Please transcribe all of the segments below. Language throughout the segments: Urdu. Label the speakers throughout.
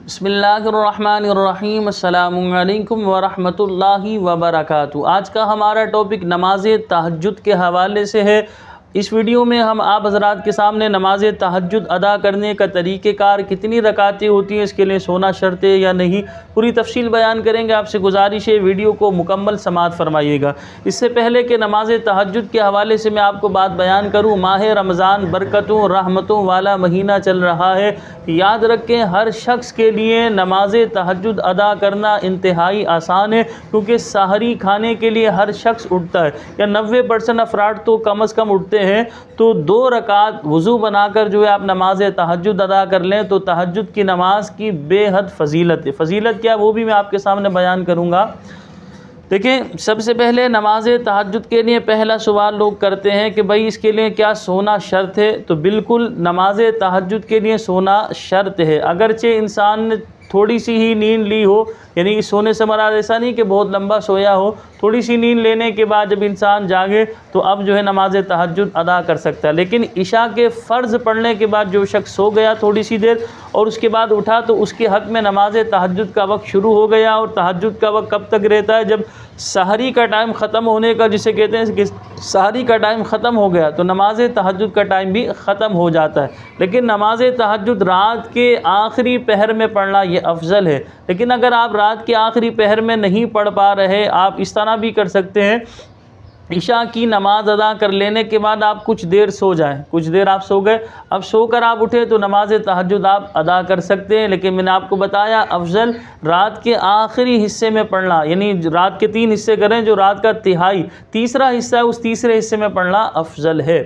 Speaker 1: بسم اللہ الرحمن الرحیم، السلام علیکم ورحمۃ اللہ وبرکاتہ۔ آج کا ہمارا ٹاپک نماز تہجد کے حوالے سے ہے۔ اس ویڈیو میں ہم آپ حضرات کے سامنے نماز تہجد ادا کرنے کا طریقہ کار، کتنی رکعتیں ہوتی ہیں، اس کے لیے سونا شرط ہے یا نہیں، پوری تفصیل بیان کریں گے۔ آپ سے گزارش ہے ویڈیو کو مکمل سماعت فرمائیے گا۔ اس سے پہلے کہ نماز تہجد کے حوالے سے میں آپ کو بات بیان کروں، ماہ رمضان برکتوں رحمتوں والا مہینہ چل رہا ہے۔ یاد رکھیں ہر شخص کے لیے نماز تہجد ادا کرنا انتہائی آسان ہے، کیونکہ سحری کھانے کے لیے ہر شخص اٹھتا ہے، یا 90% افراد تو کم از کم اٹھتے ہیں۔ تو 2 رکعت وضو بنا کر جو ہے آپ نماز تہجد ادا کر لیں تو تہجد کی نماز کی بے حد فضیلت ہے۔ فضیلت کیا وہ بھی میں آپ کے سامنے بیان کروں گا۔ دیکھیں، سب سے پہلے نماز تہجد کے لیے پہلا سوال لوگ کرتے ہیں کہ بھائی اس کے لیے کیا سونا شرط ہے؟ تو بالکل نماز تہجد کے لیے سونا شرط ہے۔ اگرچہ انسان نے تھوڑی سی ہی نیند لی ہو، یعنی سونے سے مراد ایسا نہیں کہ بہت لمبا سویا ہو، تھوڑی سی نیند لینے کے بعد جب انسان جاگے تو اب جو ہے نماز تہجد ادا کر سکتا ہے۔ لیکن عشاء کے فرض پڑھنے کے بعد جو شخص سو گیا تھوڑی سی دیر اور اس کے بعد اٹھا تو اس کے حق میں نماز تہجد کا وقت شروع ہو گیا۔ اور تہجد کا وقت کب تک رہتا ہے؟ جب سحری کا ٹائم ختم ہونے کا، جسے کہتے ہیں کہ سحری کا ٹائم ختم ہو گیا تو نماز تہجد کا ٹائم بھی ختم ہو جاتا ہے۔ لیکن نماز تہجد رات کے آخری پہر میں پڑھنا یہ افضل ہے۔ لیکن اگر آپ رات کے آخری پہر میں نہیں پڑھ پا رہے، آپ اس طرح بھی کر سکتے ہیں، عشاء کی نماز ادا کر لینے کے بعد آپ کچھ دیر سو جائیں، کچھ دیر آپ سو گئے، اب سو کر آپ اٹھے تو نماز تہجد آپ ادا کر سکتے ہیں۔ لیکن میں نے آپ کو بتایا افضل رات کے آخری حصے میں پڑھنا، یعنی رات کے 3 حصے کریں، جو رات کا تیسرا حصہ ہے اس تیسرے حصے میں پڑھنا افضل ہے۔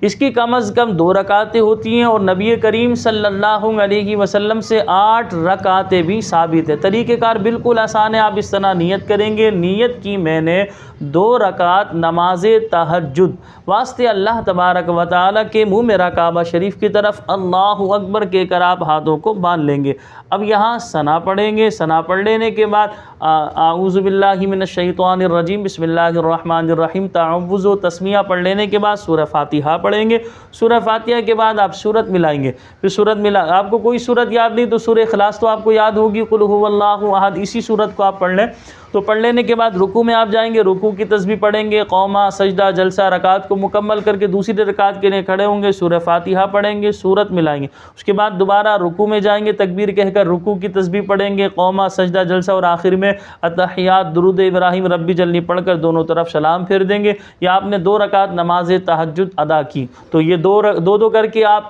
Speaker 1: اس کی کم از کم 2 رکعتیں ہوتی ہیں، اور نبی کریم صلی اللہ علیہ وسلم سے 8 رکعتیں بھی ثابت ہے۔ طریقہ کار بالکل آسان ہے، آپ اس طرح نیت کریں گے، نیت کی میں نے 2 رکعت نماز تہجد واسطے اللہ تبارک و تعالیٰ کے منہ میرا کعبہ شریف کی طرف اللہ اکبر کہہ کر آپ ہاتھوں کو باندھ لیں گے۔ اب یہاں ثنا پڑھیں گے، ثنا پڑھ لینے کے بعد اعوذ باللہ من الشیطان الرجیم بسم اللہ الرحمن الرحیم تعوذ و تسمیہ پڑھ لینے کے بعد سورہ فاتحہ پڑھیں گے۔ سورہ فاتحہ کے بعد آپ سورت ملائیں گے، پھر سورت آپ کو کوئی سورت یاد نہیں تو سورہ اخلاص تو آپ کو یاد ہوگی، قل ھو اللہ احد، اسی سورت کو آپ پڑھ لیں۔ تو پڑھ لینے کے بعد رکوع میں آپ جائیں گے، رکوع کی تسبیح پڑھیں گے، قوما سجدہ جلسہ رکعت کو مکمل کر کے دوسری رکعت کے لیے کھڑے ہوں گے، سورہ فاتحہ پڑھیں گے، سورت ملائیں گے، اس کے بعد دوبارہ رکوع میں جائیں گے، تکبیر کہہ کر رکوع کی تسبیح پڑھیں گے، قوما سجدہ جلسہ، اور آخر میں التحیات درود ابراہیم ربی جلنی پڑھ کر دونوں طرف سلام پھیر دیں گے۔ یا آپ نے 2 رکعت نماز تہجد ادا کی، تو یہ دو کر کے آپ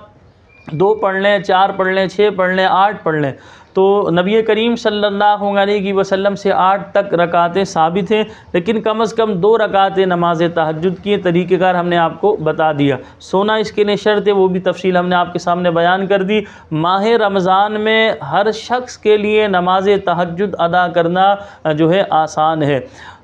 Speaker 1: 2 پڑھ لیں، 4 پڑھ لیں، 6 پڑھ لیں، 8 پڑھ لیں۔ تو نبی کریم صلی اللہ علیہ وسلم سے 8 تک رکعتیں ثابت ہیں، لیکن کم از کم 2 رکعتیں نماز تہجد کی طریقہ کار ہم نے آپ کو بتا دیا۔ سونا اس کے لیے شرط ہے، وہ بھی تفصیل ہم نے آپ کے سامنے بیان کر دی۔ ماہ رمضان میں ہر شخص کے لیے نماز تہجد ادا کرنا جو ہے آسان ہے۔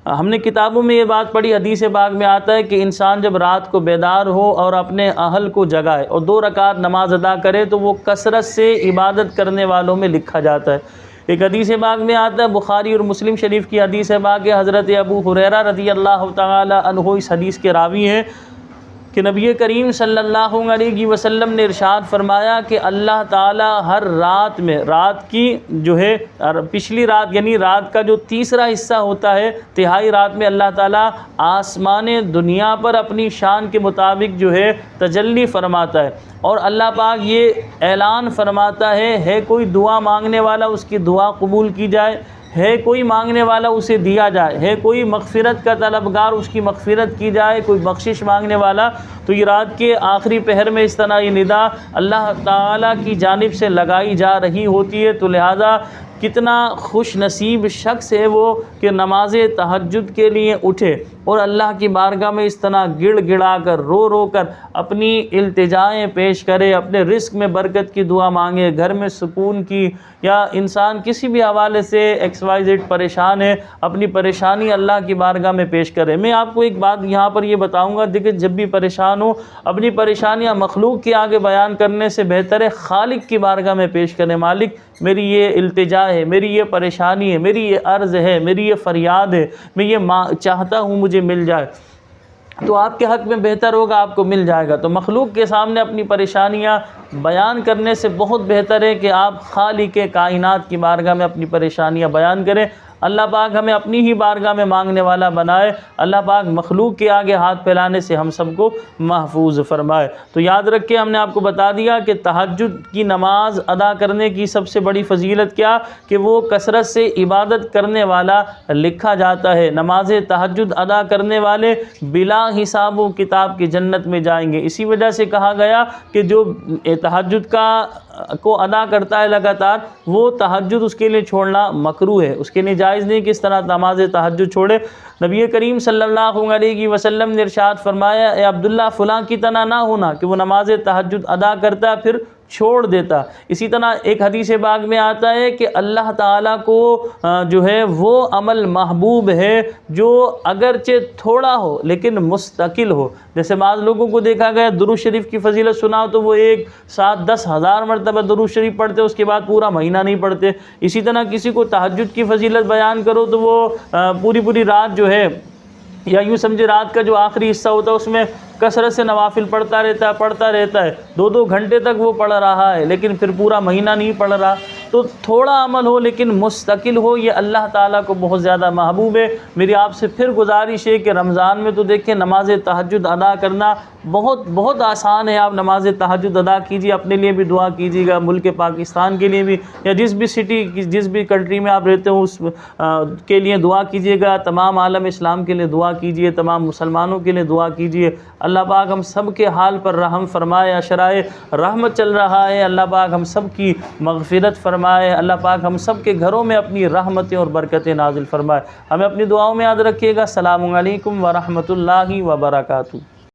Speaker 1: ہم نے کتابوں میں یہ بات پڑھی، حدیث پاک میں آتا ہے کہ انسان جب رات کو بیدار ہو اور اپنے اہل کو جگائے اور 2 رکعت نماز ادا کرے تو وہ کثرت سے عبادت کرنے والوں میں لکھا جاتا ہے۔ ایک حدیث پاک میں آتا ہے، بخاری اور مسلم شریف کی حدیث پاک ہے، حضرت ابو ہریرہ رضی اللہ تعالی عنہ اس حدیث کے راوی ہیں کہ نبی کریم صلی اللہ علیہ وسلم نے ارشاد فرمایا کہ اللہ تعالی ہر رات میں، رات کی جو ہے پچھلی رات یعنی رات کا جو تیسرا حصہ ہوتا ہے، تہائی رات میں اللہ تعالی آسمان دنیا پر اپنی شان کے مطابق جو ہے تجلی فرماتا ہے، اور اللہ پاک یہ اعلان فرماتا ہے کوئی دعا مانگنے والا اس کی دعا قبول کی جائے، ہے کوئی مانگنے والا اسے دیا جائے، ہے کوئی مغفرت کا طلبگار اس کی مغفرت کی جائے، کوئی بخشش مانگنے والا۔ تو یہ رات کے آخری پہر میں اس طرح یہ ندا اللہ تعالیٰ کی جانب سے لگائی جا رہی ہوتی ہے۔ تو لہذا کتنا خوش نصیب شخص ہے وہ کہ نماز تہجد کے لیے اٹھے اور اللہ کی بارگاہ میں اس طرح گڑ گڑا کر رو کر اپنی التجائیں پیش کرے، اپنے رزق میں برکت کی دعا مانگے، گھر میں سکون کی، یا انسان کسی بھی حوالے سے XYZ پریشان ہے، اپنی پریشانی اللہ کی بارگاہ میں پیش کرے۔ میں آپ کو ایک بات یہاں پر یہ بتاؤں گا، دیکھیں جب بھی پریشان ہو اپنی پریشانیاں مخلوق کے آگے بیان کرنے سے بہتر ہے خالق کی بارگاہ میں پیش کریں۔ مالک میری یہ التجا ہے، میری یہ پریشانی ہے، میری یہ عرض ہے، میری یہ فریاد ہے، میں یہ چاہتا ہوں مجھے مل جائے۔ تو آپ کے حق میں بہتر ہوگا، آپ کو مل جائے گا۔ تو مخلوق کے سامنے اپنی پریشانیاں بیان کرنے سے بہت بہتر ہے کہ آپ خالق کائنات کی بارگاہ میں اپنی پریشانیاں بیان کریں۔ اللہ پاک ہمیں اپنی ہی بارگاہ میں مانگنے والا بنائے، اللہ پاک مخلوق کے آگے ہاتھ پھیلانے سے ہم سب کو محفوظ فرمائے۔ تو یاد رکھیں، ہم نے آپ کو بتا دیا کہ تہجد کی نماز ادا کرنے کی سب سے بڑی فضیلت کیا کہ وہ کثرت سے عبادت کرنے والا لکھا جاتا ہے۔ نماز تہجد ادا کرنے والے بلا حساب و کتاب کی جنت میں جائیں گے۔ اسی وجہ سے کہا گیا کہ جو تہجد کو ادا کرتا ہے لگاتار، وہ تہجد اس کے لیے چھوڑنا مکروہ ہے، اس کے لیے جائز نہیں کہ اس طرح نماز تہجد چھوڑے۔ نبی کریم صلی اللہ علیہ وسلم نے ارشاد فرمایا، اے عبداللہ فلاں کی طرح نہ ہونا کہ وہ نماز تہجد ادا کرتا پھر چھوڑ دیتا۔ اسی طرح ایک حدیث پاک میں آتا ہے کہ اللہ تعالیٰ کو جو ہے وہ عمل محبوب ہے جو اگرچہ تھوڑا ہو لیکن مستقل ہو۔ جیسے بعض لوگوں کو دیکھا گیا درود شریف کی فضیلت سناؤ تو وہ ایک ساتھ 10,000 مرتبہ درود شریف پڑھتے، اس کے بعد پورا مہینہ نہیں پڑھتے۔ اسی طرح کسی کو تہجد کی فضیلت بیان کرو تو وہ پوری رات جو ہے، یا یوں سمجھے رات کا جو آخری حصہ ہوتا ہے اس میں کثرت سے نوافل پڑھتا رہتا ہے 2 گھنٹے تک وہ پڑھ رہا ہے، لیکن پھر پورا مہینہ نہیں پڑھ رہا۔ تو تھوڑا عمل ہو لیکن مستقل ہو، یہ اللہ تعالیٰ کو بہت زیادہ محبوب ہے۔ میری آپ سے پھر گزارش ہے کہ رمضان میں تو دیکھیں نماز تہجد ادا کرنا بہت آسان ہے۔ آپ نماز تہجد ادا کیجیے، اپنے لیے بھی دعا کیجیے گا، ملک پاکستان کے لیے بھی، یا جس بھی سٹی جس بھی کنٹری میں آپ رہتے ہو اس کے لیے دعا کیجیے گا، تمام عالم اسلام کے لیے دعا کیجیے، تمام مسلمانوں کے لیے دعا کیجیے۔ اللہ پاک ہم سب کے حال پر رحم فرمائے، اشرائے رحمت چل رہا ہے، اللہ پاک ہم سب کی مغفرت فرمائے، اللہ پاک ہم سب کے گھروں میں اپنی رحمتیں اور برکتیں نازل فرمائے۔ ہمیں اپنی دعاؤں میں یاد رکھیے گا۔ السلام علیکم ورحمۃ اللہ وبرکاتہ۔